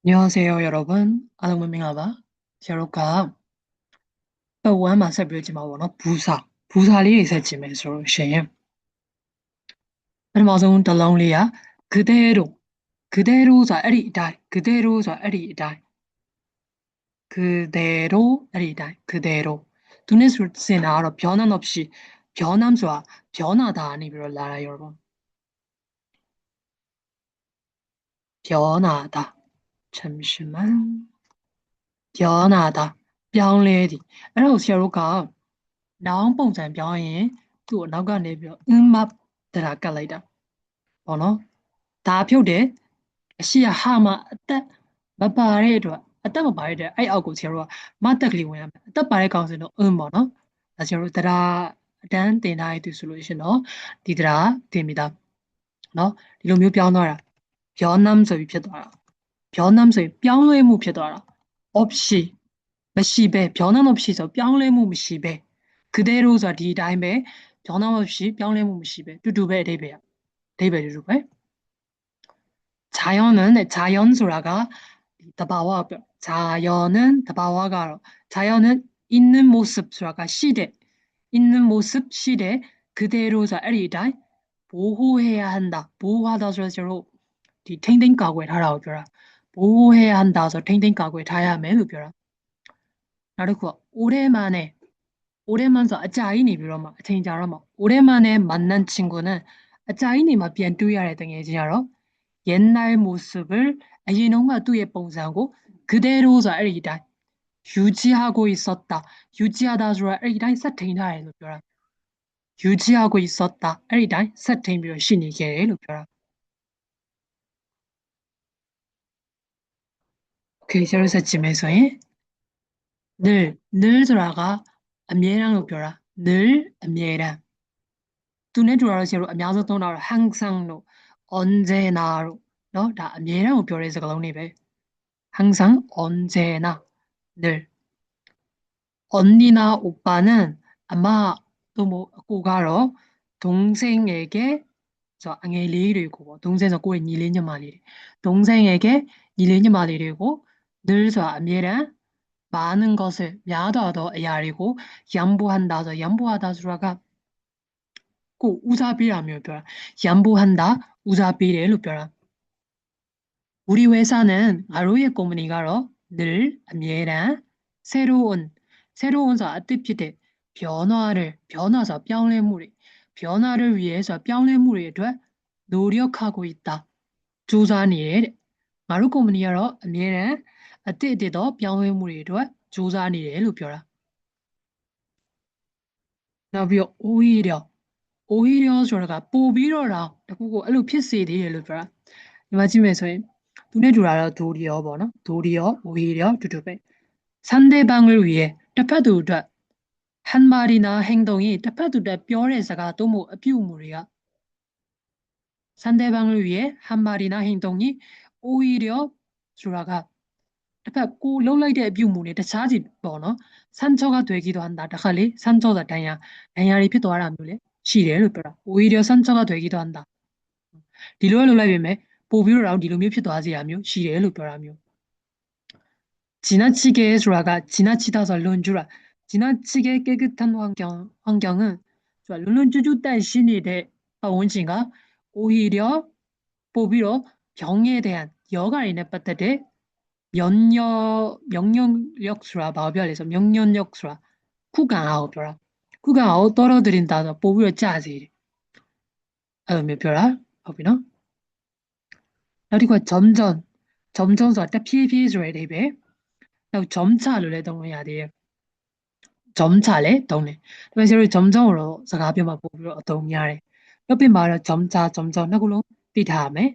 안녕하세요, 여러분. 아동문명아바. 여러분과 또한 마사비오지마원어 부사리 리서치면서 쉐임. 그러면서 달랑리야 그대로자 에리다이 그대로자 에리다이 그대로 에리다이 그대로 눈에 술세나 알아 변함 없이 변함수와 변하다 아니비로 라라 여러분. 변하다. 잠시만. 변하다. ပြောင်းလဲသည် အဲ့ဒါကို ဆရာတို့က noun ပုံစံပြောင်းရင် သူ့ကို နောက်ကနေပြီးတော့ map တတာကတ်လိုက်တာ ပေါ့နော် ဒါဖြုတ်တယ် အရှိက ဟာမှာ အသက်မပါတဲ့အတွက် အသက်မပါတဲ့အတွက် အဲ့အောက်ကို ဆရာတို့က မတက်ကလေးဝင်ရမယ် အသက်ပါတဲ့ကောင်ဆိုရင်တော့ ပေါ့နော် ဒါ ဆရာတို့ တတာအတန်းတင်ထားတဲ့သူဆိုလို့ရှိရင်တော့ ဒီတတာတင်ပြီးသား နော် ဒီလိုမျိုးပြောင်းသွားတာ 변함ဆိုပြီးဖြစ်သွားတာ 변함ဆိုရင်ပြောင်းလဲမှုဖြစ်သွားတာ 없이မရှိဘဲ 변함없이 저 ပြောင်းလဲမှုမရှိဘဲ 그대로 저ဒီအတိုင်းပဲ 변함없이 ပြောင်းလဲမှုမရှိဘဲ တူတူပဲ အဓိပ္ပာယ်တူတူပဲ 자연은 자연 소라가 더바와 자연은 더바와가 자연은 있는 모습 소라가 시대 있는 모습 시대 그대로 저 에리다이 보호해야 한다 보호하다 소로 디 탱탱 까고 하라고ပြောတာ 보호해야 한다 저 탱탱 까고 타야 하면လို့ပြောတာ နောက်တစ်ခုက 오랜만에အကြာကြီးနေပြီးတော့မှ အချိန်ကြာတော့မှ 오랜만에 만난 친구는အကြာကြီးနေမှ ပြန်တွေ့ရတဲ့ တကယ်ချင်းကတော့ 옛날 모습을 အရင်တုန်းက သူ့ရဲ့ ပုံစံကို 그대로 저အဲ့ဒီအတိုင်း 유지하고 있었다. 유지하다ဆိုတာ အဲ့ဒီအတိုင်း ဆက်ထိန်းထားတယ်လို့ ပြောတာ 유지하고 있었다. အဲ့ဒီအတိုင်း ဆက်ထိန်းပြီးတော့ ရှိနေခဲ့တယ်လို့ ပြောတာ 오케이, ဆရာတို့ဆက်ကြည့်မယ်ဆိုရင် 늘ဆိုတာက အမြဲတမ်းလို့ ပြောတာ 늘 အမြဲတမ်း သူနဲ့ တူတာတော့ ဆရာတို့ အများဆုံး သုံးတာတော့ 항상로, 언제나로, နော် ဒါ အမြဲတမ်းကို ပြောတဲ့ စကားလုံးတွေပဲ 항상, 언제나, 늘. 언니나 오빠는 아마 또 뭐, ကိုကတော့ 동생에게 저 angeli리고, 동생은 꼬의 니리냐마리, 동생에게 니리냐마리고, 늘 저 အမြဲတမ်း 많은 것을 야다더 야리고 양보한다 저 양보하다 수라가 꼭 우사비라며 벼라 양보한다 우사비를 벼라 우리 회사는 아로의 꼬무니가로 늘 미에란 새로운 저 아티피데 변화서 변화를 위해서 병래물이 돼 노력하고 있다 조사니에 아로 꼬무니가로 미에란 아티데도 병래물이 돼 조사니에လို့ပြောတာ နောက်ပြီးတော့ 오히려ဆိုတာက ပိုပြီးတော့တခုကို အဲ့လိုဖြစ်စေသေးတယ်လို့ပြောတာ ဒီမှာကြည့်မယ်ဆိုရင် သူနဲ့ တူတာတော့ 도리어 ပေါ့နော် 도리어, 오히려 တူတူပဲ 상대방을 위해 တစ်ဖက်သူအတွက် 한 말이나 행동이 တစ်ဖက်သူအတွက် ပြောတဲ့ စကား 또뭐 အပြုအမူတွေက 상대방을 위해 한 말이나 행동이 오히려ဆိုတာက တစ်ဖက် ကိုလှုပ်လိုက်တဲ့ အပြုအမူတွေ တခြားစီ ပေါ့နော် 상처가 되기도 한다. တစ်ခါလေ 상처다 ဒဏ်ရာတွေ ဖြစ်သွားတာမျိုးလေ ရှိတယ်လို့ ပြောတာ 오히려 상처가 되기도 한다. ဒီလိုလှုပ်လိုက်ပေမဲ့ ပိုပြီးတော့ ဒီလိုမျိုး ဖြစ်သွားစေတာမျိုး ရှိတယ်လို့ ပြောတာမျိုး 지나치게ဆိုတာက 지나치다서 론주라. 지나치게 깨끗한 환경은 룬룬쭈쭈带신이 원진가 오히려 보비로 병에 대한 여가인에 빠뜨대 명령력 수라 마비알에서 명령력 수라 구강하고 벼라 구강하고 떨어뜨린다서 보비로 짜지 몇 벼라 보비노 그리고 점점 수라 피해 줘야 돼နောက် 점차를 လည်းသုံးလို့ရတယ် 점차 လည်းသုံးတယ် ဒါပေမဲ့ ဆရာတို့ 점점으로 စကားပြောမှာပို့ပြီးတော့ အသုံးများတယ် 옆에 말은 점차, 점점 နှစ်ခုလုံးသိထားရမယ်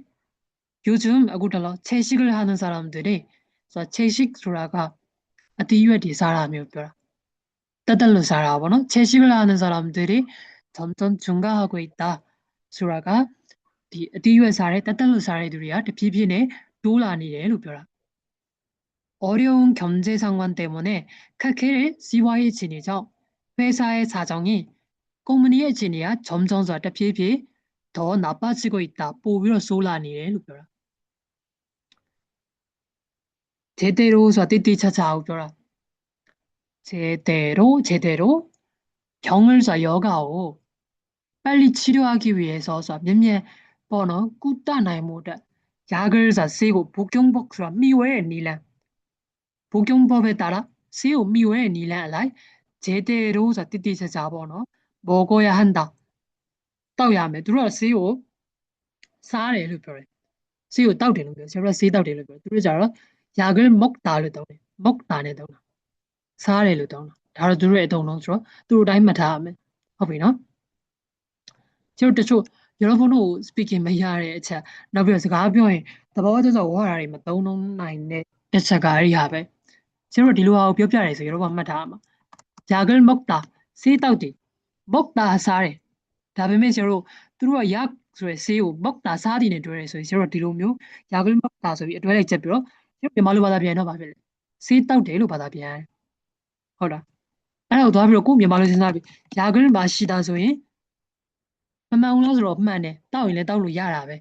요즘အခုတလော 채식을 하는 사람들이 채식 소라가 어디유에디 사람이요 벼라 따달로 살아 보노 채식을 하는 사람들이 점점 증가하고 있다 소라가 어디유에 살에 따달로 살애들이야 피피네 놀라니래로 벼라 어려운 경제 상황 때문에 크게 시와해지니죠. 회사의 사정이 꼬무니의 진이야 점점 더 나빠지고 있다. 보위로 솔라니에 루벼라. 제대로 서 띠띠차차 웃겨라. 제대로 병을 서 여가오. 빨리 치료하기 위해서 서 몇몇 번호 꾸따나이 못해. 약을 서 쓰고 복용법수라 미워해 니란. 복용법에 따라 쓰고 미워해 니란 알라이. 제대로 서 띠띠차차 번호 먹어야 한다. တောက်ရမယ်သူတို့ကဆေးကိုစားတယ်လို့ပြောတယ်ဆေးကိုတောက်တယ်လို့ပြောဆရာတို့ကဆေးကိုတောက်တယ်လို့ပြောသူတို့ကြတော့ယာကယ်မုတ်တာလို့တောင်းတယ်မုတ်တာနဲ့တောင်းတာဒါတော့သူတို့ရဲ့အသုံးလုံးဆိုတော့သူတို့တိုင်းမှတ်ထားရမယ်ဟုတ်ပြီနော်ကျုပ်တချို့여러분은 speaking မရတဲ့အချက်နောက်ပြီးတော့စကားပြောရင်သဘောကျကျဝါတာတွေမသုံးလုံးနိုင်တဲ့တစ်ချက်ကားကြီးဟာပဲကျတို့ဒီလိုဟာကိုပြောပြတယ်ဆိုရင်တို့ကမှတ်ထားမှာယာကယ်မုတ်တာဆိုပြီးအတွဲလိုက်ချက်ပြီးတော့ကျုပ်မြန်မာလိုဘာသာပြန်တော့ပါဖြစ်လေစေးတောက်တယ်လို့ဘာသာပြန်ဟုတ်လားအဲ့ဒါကိုသွားပြီးတော့ကိုယ့်မြန်မာလိုစဉ်းစားပြီးယာကယ်မှာရှိတာဆိုရင်မမောင်လားဆိုတော့မှန်တယ်တောက်ရင်လည်းတောက်လို့ရတာပဲ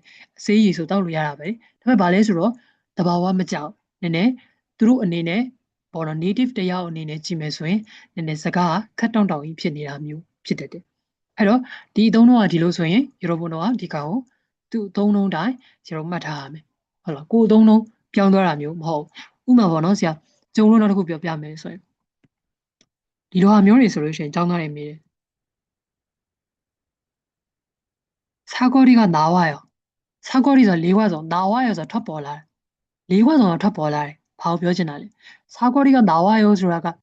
ဆေးရည်ဆိုတောက်လို့ရတာပဲဒါပေမဲ့ကျတော့တဘာဝမကြောက်နည်းနည်းသူတို့အနေနဲ့ပေါ်တော့ native တစ်ယောက်အနေနဲ့ကြည့်မယ်ဆိုရင်နည်းနည်းစကားခက်တောင့်တောင့်ကြီးဖြစ်နေတာမျိုးဖြစ်တတ်တယ်အဲ့တော့ဒီအသုံးတော့ကဒီလိုဆိုရင်여러분은ဒီကောင်သူ့အသုံးလုံးတိုင်းကျွန်တော်မှတ်ထားရမယ်ဟုတ်လားကိုယ်အသုံးလုံးပြောင်းသွားတာမျိုးမဟုတ်ဥပမာပေါ့နော်ဆရာကျုံလို့နောက်တစ်ခုပြောပြမယ်ဆိုရင်사거리가 네과정 나와요서 탑볼라 네과정은 탑볼라 바로 표현하래 사거리가 나와요 소라가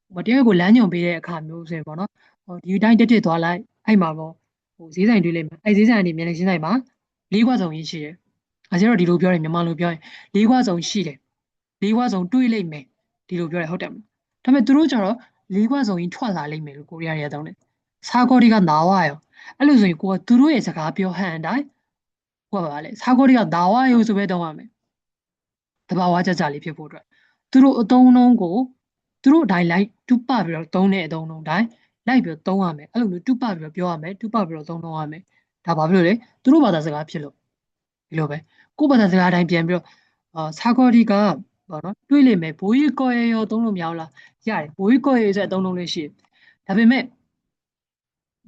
뭐 때고 란용 비례 가မျိုးဆိုရင် ပေါ့နော်ဒီတိုင်းတက်တက်သွားလိုက်အဲ့မှာပေါ့ဈေးဆိုင်တွေ့လိမ့်မယ်အဲ့ဈေးဆိုင်နေမျက်နှာချင်းဆိုင်မှာလေးခွစုံကြီးရှိတယ်အဲကျတော့ဒီလိုပြောရင်မြန်မာလိုပြောရင်လေးခွစုံရှိတယ်လေးခွစုံတွေ့လိမ့်မယ်ဒီလိုပြောတယ်ဟုတ်တယ်မလားဒါပေမဲ့သူတို့ကျတော့လေးခွစုံကြီးထွက်လာလိမ့်မယ်လို့ကိုရီးယားတွေကတောင်းတယ်사거리가 나와요အဲ့လိုဆိုရင်ကိုကသူတို့ရဲ့စကားပြောဟန်အတိုင်းကိုကပါလေ사거리가 나와요ဆိုပဲတောင်းရမယ်တဘာဝကြကြလေးဖြစ်ဖို့အတွက်သူတို့အသုံးနှုန်းကိုသူတို့အတိုင်းလိုက်တူပပြီးတော့သုံးတဲ့အသုံးနှုန်းတိုင်းလိုက်ပြီးတော့သုံးရမယ်အဲ့လိုမျိုးတူပပြီးတော့ပြောရမယ်တူပပြီးတော့သုံးရမယ်ဒါဘာဖြစ်လို့လဲသူတို့ဘာသာစကားဖြစ်လို့ဒီလိုပဲကိုယ့်ဘာသာစကားအတိုင်းပြန်ပြီးတော့사거리가ပေါ့နော်တွေးလိမ့်မယ်ဘိုးကြီးကော်ရေရောသုံးလို့မရဘူးလားရတယ်ဘိုးကြီးကော်ရေဆိုတဲ့အသုံးနှုန်းလေးရှိတယ်ဒါပေမဲ့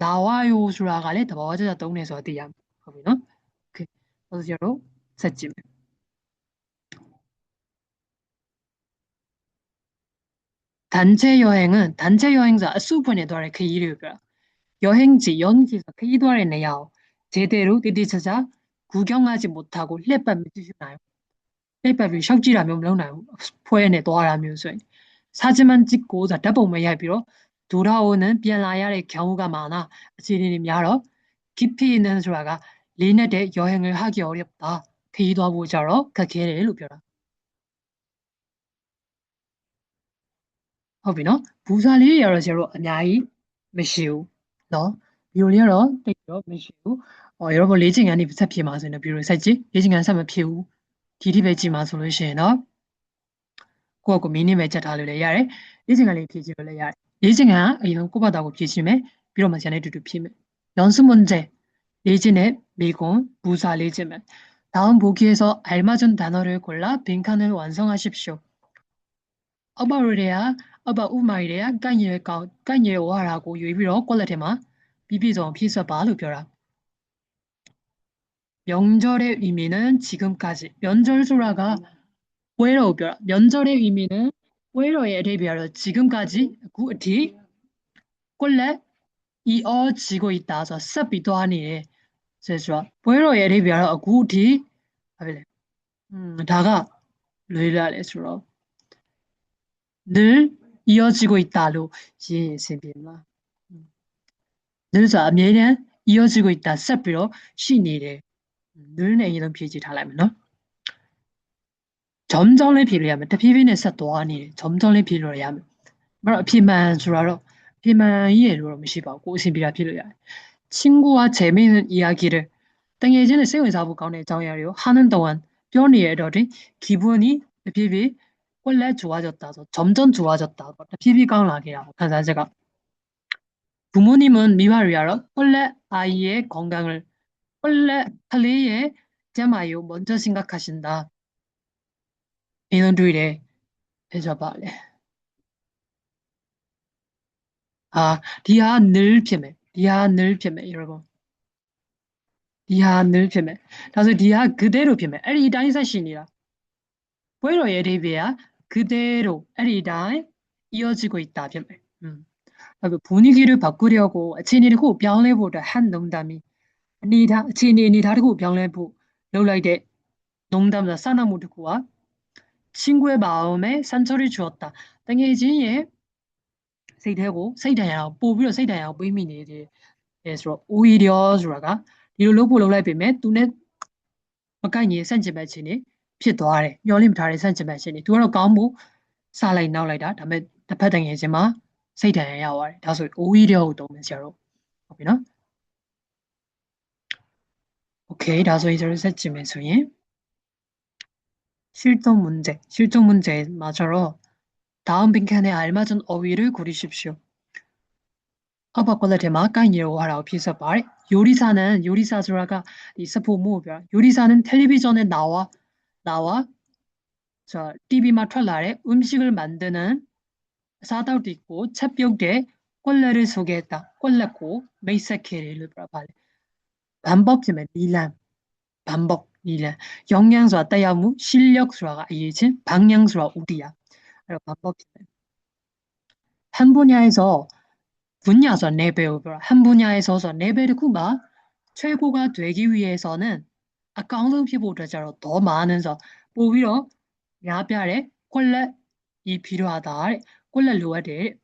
나와요ဆိုတာကလည်းတဘာဝကျကျသုံးတယ်ဆိုတာသိရမယ်ဟုတ်ပြီနော်โอเคဆိုတော့ကျွန်တော်ဆက်ကြည့်မယ်단체 여행은 단체 여행자 수분에 따라 그 이름이야. 여행지에서 그 이동을 내야 제대로 디디 찾아 구경하지 못하고 랩밥을 드시나요? 랩밥이 셔지라면 먹나요? 포엔에 도와라면서 사진만 찍고 잡다보면 야비로 돌아오는 비엔라야의 경우가 많아. 지리님 야러 깊이 있는 수라가 리네대 여행을 하기 어렵다. 그 이동하고자로 그 기회를 누벼라. ဟုတ်ပြီနော်ဘူစာလေးတွေကတော့ကျတော့အများကြီးမရှိဘူးနော်ဗီဒီယိုလေးကတော့တိတ်တော့မရှိဘူး여러분လေ့ကျင့်ခန်းနေဆက်ဖြစ်မှာဆိုရင်ဗီဒီယိုဆက်ကြည့်လေ့ကျင့်ခန်းဆက်မဖြစ်ဘူးဒီထိပဲကြည့်မှာဆိုလို့ရှိရင်တော့ကိုယ့်ကိုမင်းနေပဲချက်ထားလို့လည်းရတယ်လေ့ကျင့်ခန်းလေးဖြည့်ကြည့်လို့လည်းရတယ်လေ့ကျင့်ခန်းအရင်ကိုယ့်ဘာသာကိုဖြည့်ချင်းမယ်ပြီးတော့မှကျန်တဲ့တူတူဖြည့်မယ်연습문제လေ့ကျင့်တဲ့မိကွန်းဘူစာလေ့ကျင့်မယ်다음 보기에서 알맞은 단어를 골라 빈칸을 완성하십시오. 어바로레야 어바 우마이레야 깐예를 오하라고 유비로 꼴레테마 비비종 피서바 루벼라. 명절의 의미는 지금까지 명절수라가 외로우벼라. 명절의 의미는 외로의 레비아로 지금까지 구티 꼴레 이어지고 있다서 습비도 아니에 그래서 외로의 레비아로 구티 아벨레 다가 르이라레스로 늘 이어지고 있다로 이해했습니다. 늘서 အမြဲတမ်း 이어지고 있다 ဆက်ပြီးတော့ရှိနေတယ် 늘နဲ့အရင်ဆုံးဖြည့်ကြည့်ထားလိုက်မယ်နော် 점점 လေးဖြည့်လို့ရမယ်တဖြည်းဖြည်းနဲ့ဆက်သွားနေတယ် 점점 လေးဖြည့်လို့ရမယ်အဲ့တော့အဖြေမှန်ဆိုတာတော့အဖြေမှန်ကြီးရလို့တော့မရှိပါဘူးကိုယ်အဆင်ပြေတာဖြည့်လို့ရတယ် 친구와 재미있는 이야기를 တကယ်ချင်းနဲ့စိတ်ဝင်စားဖို့ကောင်းတဲ့အကြောင်းအရာတွေကို 하는 동안 ပြောနေတဲ့အတော့တွင် 기분이 တဖြည်းဖြည်း 원래 좋아졌다. 점점 좋아졌다. 피비 강하게요. 간사제가 부모님은 미화를 하러 원래 아이의 건강을 원래 클리의 제마요 먼저 생각하신다. 이런 둘에 해줘 봐래. 아, 디아 늘 피매. 디아 늘 피매, 여러분. 디아 늘 피매. 그래서 디아 그대로 피매. 아니, 이다인 사신이라. 보이로 예리비야. 그대로, 아니, 이다인 이어지고 있다, 피매. 그 분위기를 바꾸려고 친일고 병래보다 한 농담이 니다 친인이 다르고 병래보 놀라이데 농담다 싸나무 듣고와 친구의 마음에 상처를 주었다. 당연히지စိတ်ထဲကို စိတ်ဓာတ်ပို့ပြီးတော့စိတ်ဓာတ်ကိုပေးမိနေတယ်ဆိုတော့ 오히려ဆိုတာကဒီလိုလုပ်ဖို့လုပ်လိုက်ပေမဲ့သူနဲ့မကိုက်ညီဆန့်ကျင်ဘက်ခြင်းတွေဖြစ်သွားတယ်မျောလင့်မထားတဲ့ဆန့်ကျင်ဘက်ခြင်းတွေသူကတော့ကောင်းမှုစလိုက်နောက်လိုက်တာဒါပေမဲ့တစ်ဖက်တငယ်ချင်းမှာစိတ်ဓာတ်ရရောက်သွားတယ်ဒါဆို 오히려 ကိုသုံးမယ်ဆရာတို့ဟုတ်ပြီနော် 오케이ဒါဆိုရင်ကျွန်တော်ဆက်ကြည့်မယ်ဆိုရင်실전 문제 맞아로 다음 빈칸에 알맞은 어휘를 고르십시오. 아바콜라테마 까이니라고 하라고 피서 말 요리사 수라가 이 스포모별 요리사는 텔레비전에 나와 저 TV만 틀라래 음식을 만드는 사다도 있고 찻벽에 꼴레를 소개했다. 꼴레고 메이사케를 봐봐. 반복지면 니란 반복 니란 영양소와 따야무 실력수라가 이해진 방향수와 우리야. 반복지면 한 분야에서 분야서 레벨 한 분야에서 레벨을 구마 최고가 되기 위해서는 아까운 피보다자로 더 많은서 오히려 야별에 꼴레이 필요하다. 꼴레 루아데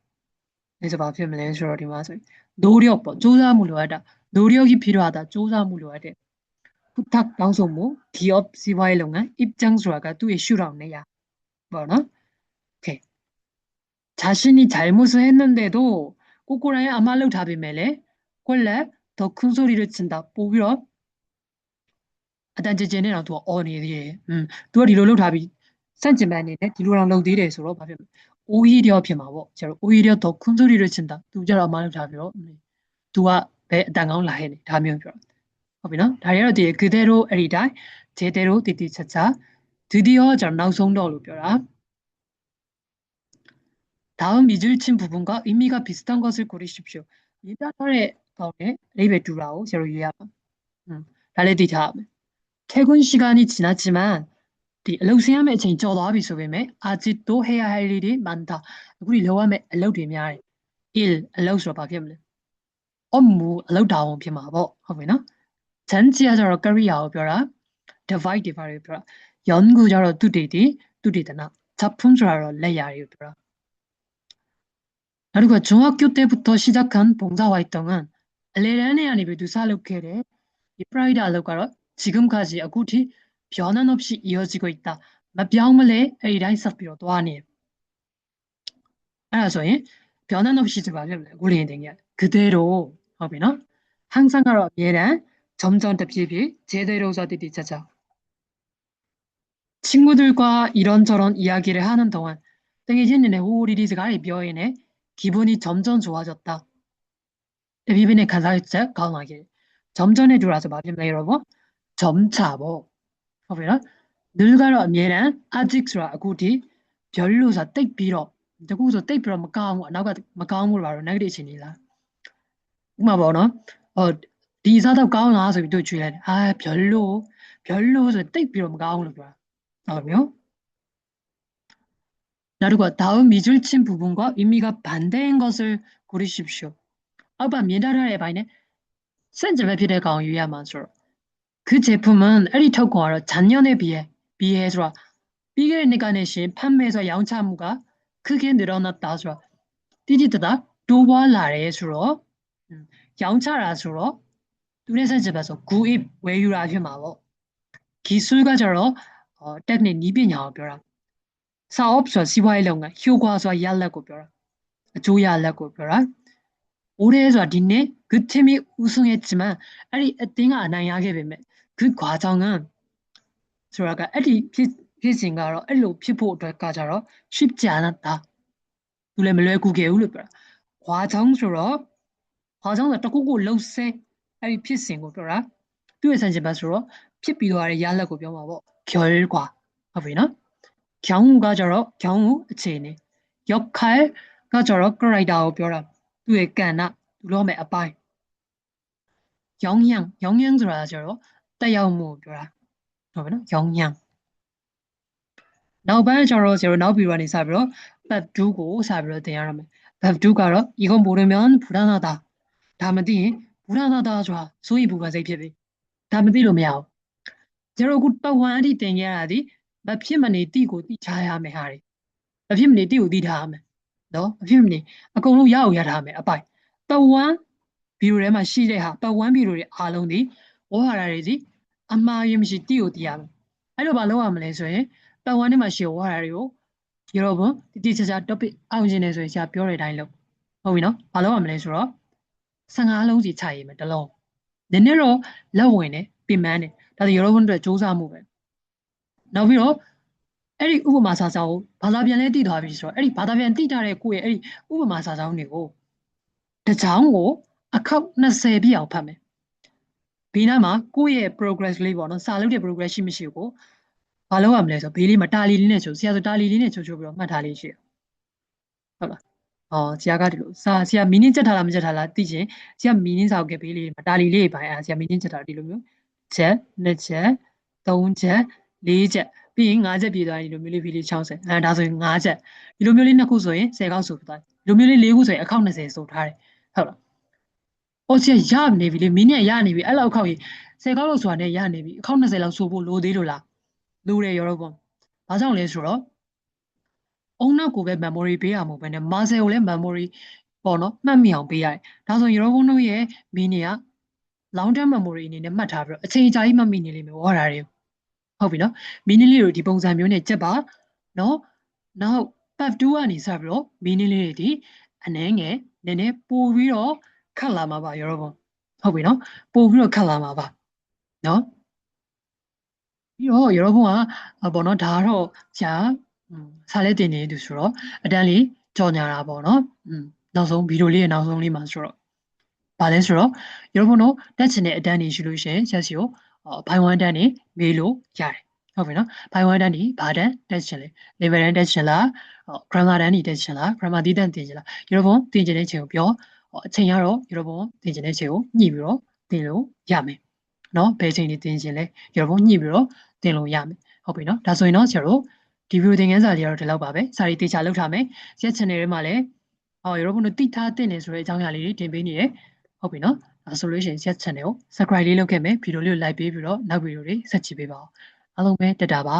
그래서 마피아면 소리 마서 노력 조사물로하다. 노력이 필요하다. 조사물로하다. 부탁 방송모 기업 시와일롱한 입장수라가 또 이슈라네야. 뭐나? 오케이. 자신이 잘못을 했는데도 꼬꼬라에 아말로 답이면래 꼴레 더 큰 소리를 친다. 오히려 아단제제는 또 어니디. 또 리로로 답이 산지만이네. 디로랑 로디레서로 봐면 오히려 피마고. 저 오히려 더 큰 소리를 친다. 두자로 아말로 답이요. 두가 배 당강 라해네. 다면 ပြော.ဟုတ်ပြီနော်ဒါတွေကတော့ဒီ그대로အဲ့ဒီတိုင်း제대로 띠띠차차 드디어 저နောက်ဆုံးတော့လို့ပြောတာ 다음 미줄친 부분과 의미가 비슷한 것을 고르십시오. 이다의 가운데 레이베 두라고 제로 이해하면 달래디다 퇴근 시간이 지났지만 러시아의ချိန်ကျော်သွားပြီဆိုပေမဲ့ 아직도 해야 할 일이 많다. 우리 러시아의 အလုပ်တွေများတယ် 일 အလုပ်ဆိုတော့ဘာဖြစ်မလဲ 업무 အလုပ်တာဝန်ဖြစ်မှာပေါ့ဟုတ်ပြီနော် 전지야 저러 careerကိုပြောတာ divide တွေဘာတွေပြောတာ 연구 저러 두디나 작품 저러 레이아를ပြောတာ 그리고 중학교 때부터 시작한 봉사활동은 레렌에 아니면 두살로케레 이 프라이드 알로가로 지금까지 아구티 변함 없이 이어지고 있다. 마병물레 이라이 섭비로도 아니. 알아서 변함 없이 우리 게 그대로 하비나 항상 하러 얘는 점점 더 비비 제대로 저들이 찾아. 친구들과 이런저런 이야기를 하는 동안 등에 있는 호리리즈가 벼이네 기분이 점점 좋아졌다. 비빈의 가사일자 강하게 점점에 들어와서 마지막에 여러분 점차 뭐 그러면 늘가로 얘는 아직스라 아구디 별로사 땡 빌어 저거서 땡 빌어 막강 나가 막강으로 바로 나게 되시니라. 엄마 뭐너 디사도 강을 나와서 또 주래. 아 별로서 땡 빌어 막강으로 봐. 그러면 그리고 다음 미줄친 부분과 의미가 반대인 것을 고르십시오. 아빠 미나라에 봐이네. 센즈베 비례강 유야만서. 그 제품은 에리터고아로 작년에 비해서 비결니까 내신 판매에서 양차무가 크게 늘어났다. 디디드다 도발라레스로 양차라스로 눈에서 집에서 구입 외유라 휴마로 기술가저로 때문에 니비냐고 벼라. 사업소 시와일롱아 효과서 yar라고 벼라. 조야라고 벼라. 올해에서 니네 그 팀이 우승했지만 아리 띵아 안하게 되면 그 과정은 저라가 아리 피싱가로 알로 피포 될까자로 쉽지 않았다. 누레면 외국에 울려버려. 과정으로 떡고 올라오세 아리 피싱고 벼라. 또 산지바스로 피비도아를 yar라고 벼마고 결과. 하보이나? 경우가 저러 경우 체네 역할가 저러 그라이다고 벼라 두에 까나 두로메 아빠이 영향ဆိုတာ저러 တက်ရောက်မှုပြောတာဟုတ်ပြီနော်영향နောက်ပိုင်းကျတော့ကျွန်တော်နောက်ပြီးတော့နေစပြီးတော့ pep 2ကိုစပြီးတော့သင်ရရမယ် pep 2ကတော့이건 모르면 불안하다ဒါမသိရင်불안하다ဆိုတာစိုးရိမ်ပူပန်စိတ်ဖြစ်ပြီဒါမသိလို့မရဘူးကျွန်တော်အခုပတ်ဝန်းအထိသင်ခဲ့ရတာဒီမဖြစ်မနေတိကိုတိချရမယ်ဟာတွေမဖြစ်မနေတိကိုတိထားရမယ်နော်မဖြစ်မနေအကုန်လုံးရအောင်ရထားမယ်အပိုင်ပတ်ဝန်းဗီဒီယိုထဲမှာရှိတဲ့ဟာပတ်ဝန်းဗီဒီယိုတွေအားလုံးဒီဝေါ်ဟာရတွေဒီအမှားရမရှိတိကိုတိရမယ်အဲ့လိုဘာလုပ်ရမလဲဆိုရင်ပတ်ဝန်းထဲမှာရှိဝေါ်ဟာရတွေကို여러분တိကျကျ topic အောင်ရှင်နေဆိုရင်ဆရာပြောတဲ့အတိုင်းလုပ်ဟုတ်ပြီနော်ဘာလုပ်ရမလဲဆိုတော့15လုံးစီခြိုက်ရမယ်တစ်လုံးနည်းနည်းတော့လက်ဝင်နေပြင်ပန်းနေဒါဆို여러분အတွက်စူးစမ်းမှုပဲနောက်ပြီးတော့အဲ့ဒီဥပမာစာစောင်းကိုဘာသာပြန်လဲတည်သွားပြီဆိုတော့အဲ့ဒီဘာသာပြန်တည်ထားတဲ့ကိုယ့်ရဲ့အဲ့ဒီဥပမာစာစောင်းတွေကိုတစ်ချောင်းကိုအခေါက်20ပြည့်အောင်ဖတ်မယ်ဘေးနားမှာကိုယ့်ရဲ့ progress လေးပေါ့နော်စာလုပ်တဲ့ progress ရှိမရှိကိုဘာလုပ်ရမလဲဆိုဘေးလေးမှာတာလီလေးနဲ့ချိုးဆရာဆိုတာလီလေးနဲ့ချိုးပြီးတော့မှတ်ထားလေးရှိတယ်ဟုတ်လားဆရာကဒီလိုဆရာမီနင်းချက်ထားလားမချက်ထားလားသိချင်ဆရာမီနင်းစာကိုဘေးလေးမှာတာလီလေးပိုင်းဆရာမီနင်းချက်ထားဒီလိုမျိုးချက်2ချက်3ချက်4ချက်ပြီးရင်5ချက်ပြည့်သွားရင်ဒီလိုမျိုးလေးဖေးလေး60ဒါဆိုရင်5ချက်ဒီလိုမျိုးလေး2ခုဆိုရင်10ခေါက်ဆိုသွားဒီလိုမျိုးလေး4ခုဆိုရင်အခေါက်20ဆိုထားတယ်ဟုတ်လားဆရာရနေပြီလေမီနင်းရနေပြီအဲ့လောက်ခေါက်ကြီး10ခေါက်လို့ဆိုတာနဲ့ရနေပြီအခေါက်20လောက်ဆိုဖို့လိုသေးလို့လားလိုတယ်ရောပေါ့ဘာကြောင့်လဲဆိုတော့အုံနောက်ကိုပဲ memory ပေးရမှာပဲနဲ့ muscle ကိုလည်း memory ပေါ့နော်မှတ်မိအောင်ပေးရတယ်ဒါဆိုရောဘုံတို့ရဲ့ meaning က long term memory အနေနဲ့မှတ်ထားပြီးတော့အချိန်ကြာကြီးမှတ်မိနေလိမ့်မယ်ဟောတာတွေဟုတ်ပြီနော် meaning လေးတွေဒီပုံစံမျိုးနဲ့ကြက်ပါနော်နောက် part 2ကနေစပြီးတော့ meaning လေးတွေဒီအနည်းငယ်နည်းနည်းပို့ပြီးတော့ခတ်လာမှာပါရောဘုံဟုတ်ပြီနော်ပို့ပြီးတော့ခတ်လာမှာပါနော်ပြီးတော့ရောဘုံကပေါ့နော်ဒါကတော့ဆရာဆားလဲတင်နေသူဆိုတော့အတန်းလေးကြော်ညာတာပေါ့နော်နောက်ဆုံးဗီဒီယိုလေးရဲ့နောက်ဆုံးလေးမှာဆိုတော့ဗာလဲဆိုတော့ရောဘုံတို့တက်ချင်တဲ့အတန်းတွေရှိလို့ရှိရင်ဆက်စီကိုဘိုင်ဝမ်တန်းနေမေးလို့ရတယ်ဟုတ်ပြီနော်ဘိုင်ဝမ်တန်းဒီဘာတန်းတက်ချင်လဲ level တန်းတက်ချင်လား grammar တန်းဒီတက်ချင်လား grammar တီးတန်းတင်ချင်လားရောဘုံတင်ချင်တဲ့ချိန်ကိုပြောအချိန်ရတော့ရောဘုံတင်ချင်တဲ့ချိန်ကိုညှိပြီးတော့တင်လို့ရမယ်နော်ဘယ်ချိန်နေတင်ချင်လဲရောဘုံညှိပြီးတော့တင်လို့ရမယ်ဟုတ်ပြီနော်ဒါဆိုရင်တော့ဆရာတို့ဒီဗီဒီယိုသင်ခန်းစာလေးကတော့ဒီလောက်ပါပဲစာရီတေချာလောက်ထားမယ်ရက် channel ထဲမှာလည်းရောဘုံတို့တိထားတင်နေဆိုတဲ့အကြောင်းအရာလေးတွေတင်ပေးနေတယ်ဟုတ်ပြီနော်ဒါဆိုလို့ရှိရင်ရက် channel ကို subscribe လေးလုပ်ခဲ့မယ်ဗီဒီယိုလေးကို like ပေးပြီးတော့နောက်ဗီဒီယိုတွေဆက်ကြည့်ပေးပါဦးအားလုံးပဲတက်တာပါ